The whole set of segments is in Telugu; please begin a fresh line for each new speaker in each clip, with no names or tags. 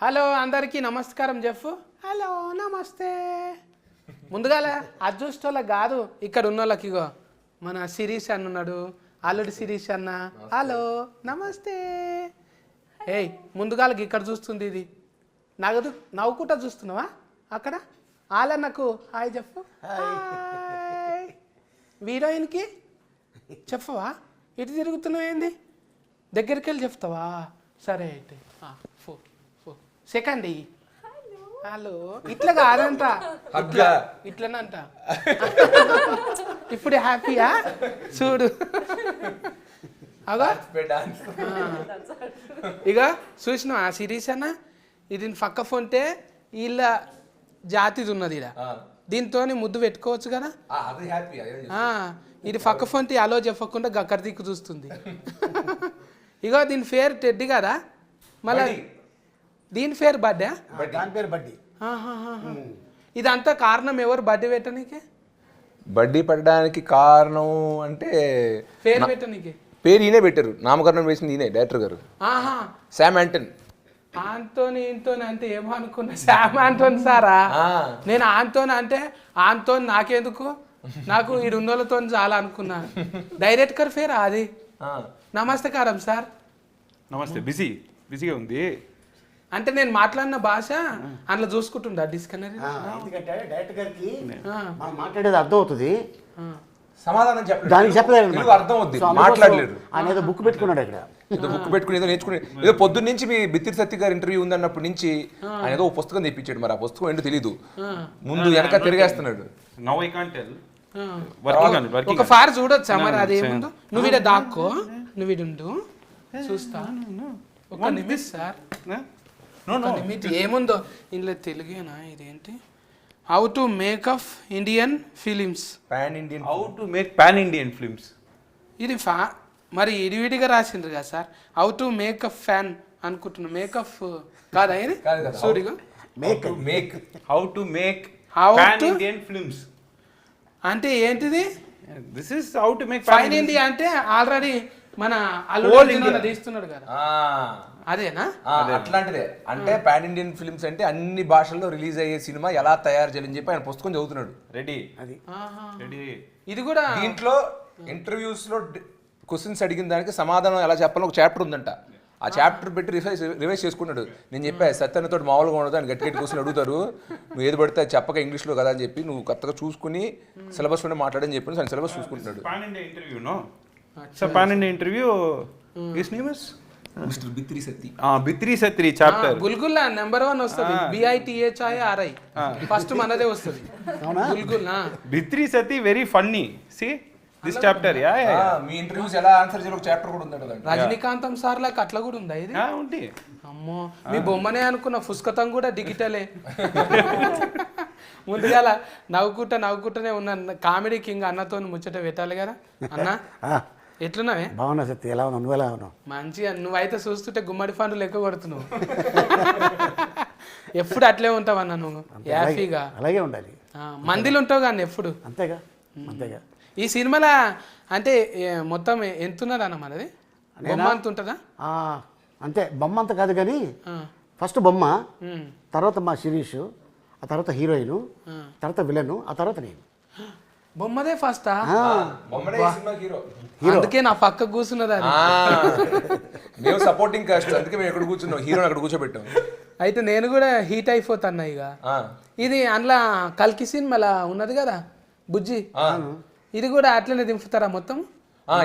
హలో అందరికీ నమస్కారం చెప్పు. హలో నమస్తే. ముందుగాల అదృష్టోళ్ళకి కాదు, ఇక్కడ ఉన్న వాళ్ళకి. ఇగో మన శిరీష్ అన్న ఉన్నాడు, అల్లుడి శిరీష్ అన్న. హలో నమస్తే. ఏయ్ ముందుగాలకి ఇక్కడ చూస్తుంది ఇది నగదు నవ్వుకుంటా చూస్తున్నావా అక్కడ? ఆలన్నకు హాయ్ చెప్పు. హాయ్. హీరోయిన్కి చెప్పవా? ఇటు తిరుగుతున్నావు ఏంది? దగ్గరికి వెళ్ళి చెప్తావా? సరే అయితే సెకండ్ హలో. ఇట్లా కాదంట, ఇట్లనంట. ఇప్పుడు హ్యాపీయా చూడు. అగా ఇక చూసినా ఆ సిరీస్ అన్న ఇది పక్క ఫోన్టే వీళ్ళ జాతిది ఉన్నది ఇడ, దీంతో ముద్దు పెట్టుకోవచ్చు కదా. ఇది పక్క ఫోన్టి అలో చెప్పకుండా గక్కడి దిక్కు చూస్తుంది. ఇగో దీని పేరు టెడ్డి కదా, మళ్ళీ దీని పేరు బర్త్డే. ఇదంతా కారణం ఎవరు బర్త్డే పెట్టడానికి?
బడ్డీ పెట్టడానికి కారణం అంటే
పేరు పెట్టడానికి
పేరు ఈయనే పెట్టారు, నామకరణం వేసింది ఈయనే డైరెక్టర్ గారు. శామ్ యాంటన్.
ఆంటోని ఇంటోని అంటే ఏమో అనుకున్నా, శామ్ ఆంటోని సారా. నేను ఆంటోని అంటే ఆంటోని నాకెందుకు, నాకు ఈ రెండోళ్ళతో చాలా అనుకున్నా. డైరెక్టర్ పేరా అది? నమస్కారం సార్.
నమస్తే. బిజీగా ఉంది
అంటే నేను మాట్లాడిన భాష అందులో చూసుకుంటుండా డిస్కనరీ.
ఎందుకంటే డైరెక్టర్ గారికి మనం మాట్లాడేది అర్థం అవుతుంది,
సమాధానం
దానికి చెప్పలేదు,
అర్థం అవుతుంది, మాట్లాడలేరు.
ఆయన ఏదో బుక్ పెట్టుకున్నాడు ఇక్కడ,
ఏదో బుక్ పెట్టుకుని ఏదో నేర్చుకుని ఏదో పొద్దున్న నుంచి మీ బిత్తిరి సత్య గారి ఇంటర్వ్యూ ఉందన్నప్పటి నుంచి ఆయన ఏదో పుస్తకం తెప్పించాడు. మరి ఆ పుస్తకం ఏంటో తెలీదు, ముందు వెనక తిరిగేస్తున్నాడు.
Now I can't tell.
ఒక ఫార్ చూడొచ్చా మరి? అదేముందో నువ్వు ఇడ దాక్కో, నువ్వు ఇడు చూస్తా. ఒక నిమిషం సార్, ఏముందో ఇందులో తెలుగేనా? ఇదేంటి? How to make of Indian films,
how to make pan Indian films.
ఇది మరి ఇడివిడిగా రాసిండ్రు కదా sir. How to make of fan అనుకుంటున్నా, మేకప్ కాదా ఇది? సూరిగా
how to make pan Indian films
అంటే ఏంటిది?
This is how to make
pan India అంటే ఆల్రెడీ మన అల్లుడు తీస్తున్నాడు కదా, అదేనా?
అట్లాంటిదే. అంటే పాన్ ఇండియన్ ఫిల్మ్స్ అంటే అన్ని భాషల్లో రిలీజ్ అయ్యే సినిమా ఎలా తయారు చేయాలని చెప్పి ఆయన పుస్తకం చదువుతున్నాడు.
రెడీ.
ఇది కూడా
దీంట్లో ఇంటర్వ్యూస్ లో క్వశ్చన్స్ అడిగిన దానికి సమాధానం ఎలా చెప్పాలో ఒక చాప్టర్ ఉందంట. ఆ చాప్టర్ పెట్టి రివైజ్ చేసుకున్నాడు. నేను చెప్పా సత్యన్నతో మామూలుగా ఉండదు అని గట్టి క్వశ్చన్ అడుగుతారు, నువ్వు ఏది పడితే చెప్పక ఇంగ్లీష్లో కదా అని చెప్పి నువ్వు కొత్తగా చూసుకుని సిలబస్లోనే మాట్లాడని చెప్పి ఆయన సిలబస్ చూసుకుంటున్నాడు.
Pan India interview no sir, pan India interview his name is
mister Bithiri Sathi.
Bithiri Sathi chapter
గుల్గుల్లా నెంబర్ 1 వస్తుంది, BITHIRI ఫస్ట్ మనదే వస్తుంది. గుల్గుల్లా
Bithiri Sathi very funny. See this chapter.
మీ ఇంటర్వ్యూస్ ఎలా ఆన్సర్ చేయాలి ఒక చాప్టర్ కూడా ఉందంట.
రజనీకాంతం సార్ లాగా అట్లా కూడా ఉందా ఇది?
ఉంది.
అమ్మో మీ బొమ్మనే అనుకున్న, పుస్తకం కూడా డిజిటలే. ముందుగా నవ్వుకుంటూనే ఉన్న కామెడీ కింగ్ అన్నతో ముచ్చట పెట్టాలి కదా. అన్న ఎట్లున్నావే?
బాగున్నా సత్య, ఎలా ఉన్నావు? నువ్వు ఎలా ఉన్నావు?
మంచిగా. నువ్వైతే చూస్తుంటే గుమ్మడి పండు లెక్క కొడుతున్నావు. ఎప్పుడు అట్లే ఉంటావు అన్న నువ్వు, హ్యాపీగా
అలాగే ఉండాలి.
మందిలో ఉంటావు కానీ ఎప్పుడు.
అంతేగా.
ఈ సినిమాలో అంటే మొత్తం ఎంతున్నది అన్న మనది? బొమ్మ అంత ఉంటుందా?
అంతే, బొమ్మ అంత కాదు కానీ ఫస్ట్ బొమ్మ, తర్వాత మా శిరీష్, ఆ తర్వాత హీరోయిన్, తర్వాత విలన్, ఆ తర్వాత నేను.
బొమ్మదే ఫస్టా?
హీరో.
అందుకే నా పక్క కూర్చున్నది అది.
మేము సపోర్టింగ్ కాస్ట్, అందుకే మేము ఎక్కడ కూర్చున్నాం, హీరోని అక్కడ కూర్చోబెట్టాం.
అయితే నేను కూడా హీట్ అయిపోతాను ఇక. ఇది అందులో కల్కి సినిమాలా ఉన్నది కదా బుజ్జి, ఇది కూడా అట్లనే దింపుతారా మొత్తం?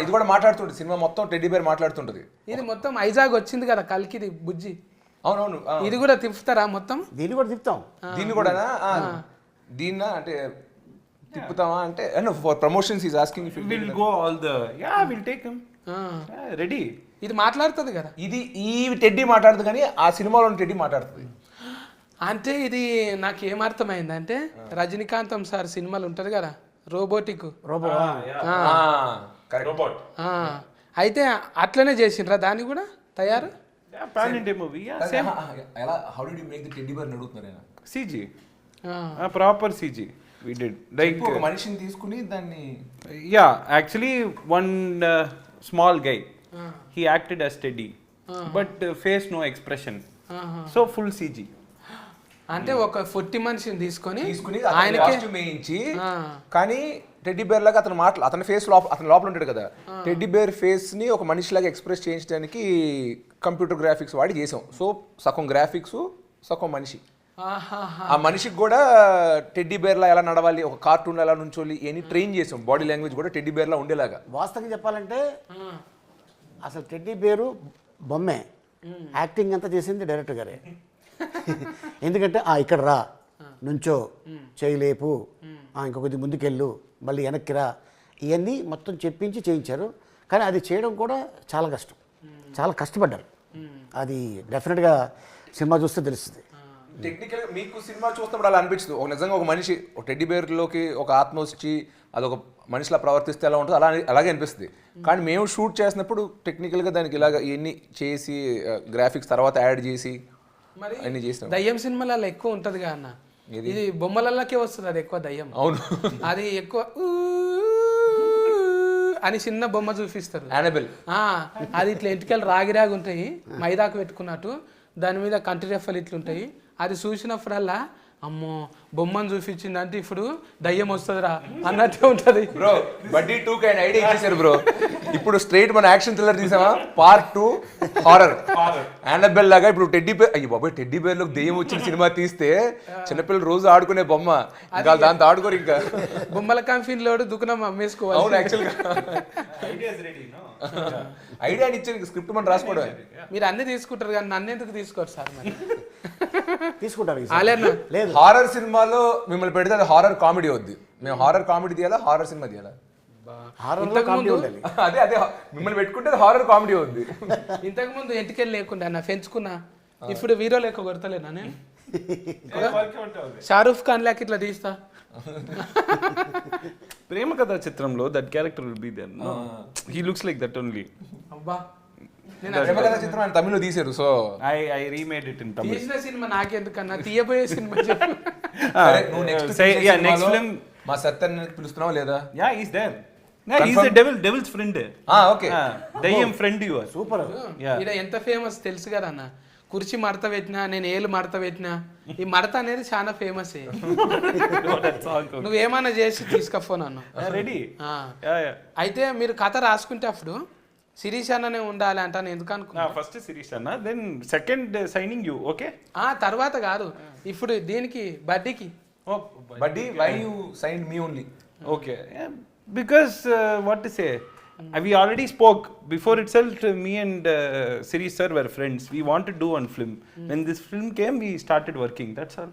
ఇది కూడా మాట్లాడుతుంటది, సినిమా మొత్తం టెడ్డీ బేర్ మాట్లాడుతుంటది.
ఇది మొత్తం ఐజాగ్ వచ్చింది కదా కల్కిది బుజ్జి.
అవునవును.
ఇది కూడా తిప్పుతారా మొత్తం?
దీన్ని కూడా తిప్పుతాం.
దీన్ని కూడా దీన్నా అంటే తిప్పుతామా అంటే for promotions is asking if
will go all the will take him ready.
ఇది మాట్లాడుతుంది కదా,
ఇది ఈ టెడ్డీ మాట్లాడుతుంది కానీ ఆ సినిమాలో టెడ్డీ మాట్లాడుతుంది.
అంటే ఇది నాకు ఏమర్థమైందంటే రజనీకాంతం సార్ సినిమాలు ఉంటుంది కదా రోబోటిక్ అయితే అట్లనే చేసిండ్రా దాన్ని కూడా తయారు?
Pan India movie.
ఎలా how did you make the teddy bear అడుగుతున్నారు ఆయన.
CG, proper CG we did, like
ఒక మనిషిని తీసుకుని దాన్ని.
actually one small guy, he acted as Teddy, but face no expression. So full CG.
అంటే ఒక 40 మనిషిని తీసుకొని
ఆయనకి కాస్ట్యూమ్ వేయించి, కానీ టెడ్డీ బేర్ లాగా అతని ఫేస్ అతని లోపల ఉంటాడు కదా, టెడ్డీ బేర్ ఫేస్ ని ఒక మనిషిలాగా ఎక్స్ప్రెస్ చేయించడానికి కంప్యూటర్ గ్రాఫిక్స్ వాడి చేసాం. సో సగం గ్రాఫిక్స్ సగం మనిషి. ఆ మనిషికి కూడా టెడ్డీ బేర్ లా ఎలా నడవాలి, ఒక కార్టూన్ ఎలా నుంచోలి అని ట్రైన్ చేసాం. బాడీ లాంగ్వేజ్ కూడా టెడ్డీ బేర్ లా ఉండేలాగా.
వాస్తవంగా చెప్పాలంటే అసలు టెడ్డీ బేరు బొమ్మే, యాక్టింగ్ అంతా చేసింది డైరెక్టర్ గారే. ఎందుకంటే ఇక్కడ రా, నుంచో, చేయలేపు, ఇంకొకటి ముందుకెళ్ళు, మళ్ళీ వెనక్కి రా, ఇవన్నీ మొత్తం చెప్పించి చేయించారు. కానీ అది చేయడం కూడా చాలా కష్టం, చాలా కష్టపడ్డారు. అది డెఫినెట్గా సినిమా చూస్తే తెలుస్తుంది.
టెక్నికల్ మీకు సినిమా చూస్తున్నప్పుడు అలా అనిపించదు, ఒక నిజంగా ఒక మనిషి ఒక టెడ్డీ బేర్లోకి ఒక ఆత్మ వచ్చి అదొక మనిషిలా ప్రవర్తిస్తే ఎలా ఉంటుందో అలాగే అనిపిస్తుంది. కానీ మేము షూట్ చేసినప్పుడు టెక్నికల్గా దానికి ఇలాగ ఇవన్నీ చేసి గ్రాఫిక్స్ తర్వాత యాడ్ చేసి అన్ని చేసినాం.
దయ్యం సినిమాలలో ఎక్కువ ఉంటదిగా అన్న, ఇది బొమ్మలకే వస్తుంది అది ఎక్కువ దయ్యం.
అవును,
అది ఎక్కువ అని చిన్న బొమ్మ చూపిస్తారు,
యానబెల్.
అది ఇట్లా ఎంటికలు రాగి ఉంటాయి, మైదాకు పెట్టుకున్నట్టు, దాని మీద కంటి రెఫలు ఇట్లుంటాయి. అది చూసినప్పుడల్లా అమ్మో బొమ్మను చూపించింది అంటే ఇప్పుడు దయ్యం వస్తుందిరా అన్నట్టే ఉంటది.
బ్రో బడ్డీ 2 కి ఐడియా ఇచ్చేసారు బ్రో. ఇప్పుడు స్ట్రైట్ మన యాక్షన్ థ్రిల్లర్ తీసామా, పార్ట్ 2 హారర్. యానబెల్ లాగా ఇప్పుడు టెడ్డీ బేర్, అయ్యో బాబాయ్ టెడ్డీ బేర్ లోకి దెయ్యం వచ్చిన సినిమా తీస్తే చిన్నపిల్లలు రోజు ఆడుకునే బొమ్మ, ఇంకా దాంతో ఆడుకోరు. ఇంకా
బొమ్మల కంపెనీలో దుకాణం అమ్మేసుకోవాలి.
అవును, యాక్చువల్గా ఐడియా ఇచ్చారు, స్క్రిప్ట్ మనం రాసుకోవడం.
మీరు అన్ని తీసుకుంటారు కానీ నన్ను ఎందుకు తీసుకోరు సార్? మరి
తీసుకుంటారు.
లేదు, హారర్ సినిమాలో మిమ్మల్ని పెడితే అది హారర్ కామెడీ వద్దు. మేము హారర్ కామెడీ తీయాలా, హారర్ సినిమా తీయాలా? అదే అదే మిమ్మల్ని పెట్టుకుంటే హారర్ కామెడీ వద్దు.
ఇంతకు ముందు ఎంటికెళ్ళి లేకుండా అన్న పెంచుకున్నా, ఇప్పుడు వీరో లేక కొడతలేనా నేను? షారూఖ్ ఖాన్ లాక్ ఇట్లా తీస్తా.
ప్రేమ కథా చిత్రంలో that character will be there. He looks like that only.
అబ్బా,
ప్రేమ కథా చిత్రం ఆయన తమిళ్లో తీశారు. So
I remade it in Tamil.
తీసిన సినిమా నాకెందుకన్నా, తీయబోయే సినిమా చెప్పు.
నువ్వు
నెక్స్ట్ ఫిల్మ్
మా సత్యన్ పిలుస్తున్నావా లేదా?
Yeah is there. Is the devil's friend.
Okay,
దయ్యం ఫ్రెండ్. You are
super.
ఈడ ఎంత ఫేమస్ తెలుసు కదా అన్న, కుర్చీ మడత పెట్టినా, నేను ఏళ్ళు మడత పెట్టినా, ఈ మడత అనేది చాలా ఫేమస్. నువ్వేమన్నా చేసి తీసుకపో నన్ను.
రెడీ.
అయితే మీరు కథ రాసుకుంటే అప్పుడు శిరీష్ అన్ననే ఉండాలి అంటాను. ఎందుకు అనుకున్నా?
ఫస్ట్ శిరీష్ అన్న, then second signing you. Okay,
తర్వాత కాదు, ఇప్పుడు దీనికి బడ్డీకి.
Buddy, why you signed me only?
Okay, yeah, because what to say, we already spoke before itself. Me and Sirish sir were friends. We wanted to do one film. When this film came, we started working. That's all.